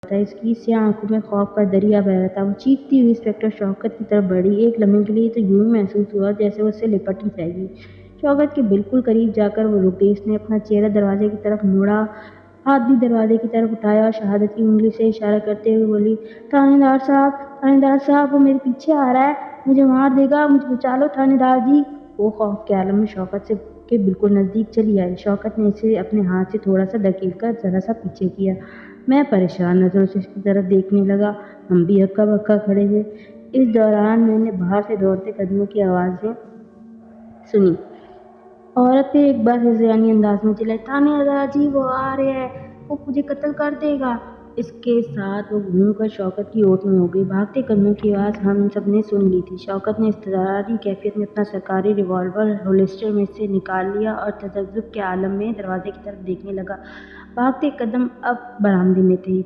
تھا، اس کی سیاہ آنکھوں میں خوف کا دریا بہہ رہا تھا۔ وہ چیختی ہوئی انسپکٹر شوکت کی طرف بڑھی۔ ایک لمحے کے لیے تو یوں محسوس ہوا جیسے وہ اس سے لپٹ ہی جائے گی۔ شوکت کے بالکل قریب جا کر وہ رک گئی۔ اس نے اپنا چہرہ دروازے کی طرف موڑا، ہاتھ بھی دروازے کی طرف اٹھایا اور شہادت کی انگلی سے اشارہ کرتے ہوئے بولی، تھانے دار صاحب، وہ میرے پیچھے آ رہا ہے، مجھے مار دے گا، مجھے بچا لو تھانے دار جی۔ وہ خوف کے عالم میں شوکت کے بالکل نزدیک چلی آئی۔ شوکت نے اسے اپنے ہاتھ سے تھوڑا سا دھکیل کر ذرا سا پیچھے کیا۔ میں پریشان نظروں سے اس کی طرف دیکھنے لگا۔ ہم بھی ہکا بکا کھڑے تھے۔ اس دوران میں نے باہر سے دوڑتے قدموں کی آوازیں سنی۔ عورت پھر ایک بار ہذیانی انداز میں چلائی، تھانے دار جی وہ آ رہے ہیں، وہ مجھے قتل کر دے گا۔ اس کے ساتھ وہ گھوم کر شوکت کی اوٹ میں ہو گئی۔ بھاگتے قدموں کی آواز ہم سب نے سن لی تھی۔ شوکت نے اضطراری کیفیت میں اپنا سرکاری ریوالور ہولسٹر میں سے نکال لیا اور تذبذب کے عالم میں دروازے کی طرف دیکھنے لگا۔ بھاگتے قدم اب برآمدے میں تھے۔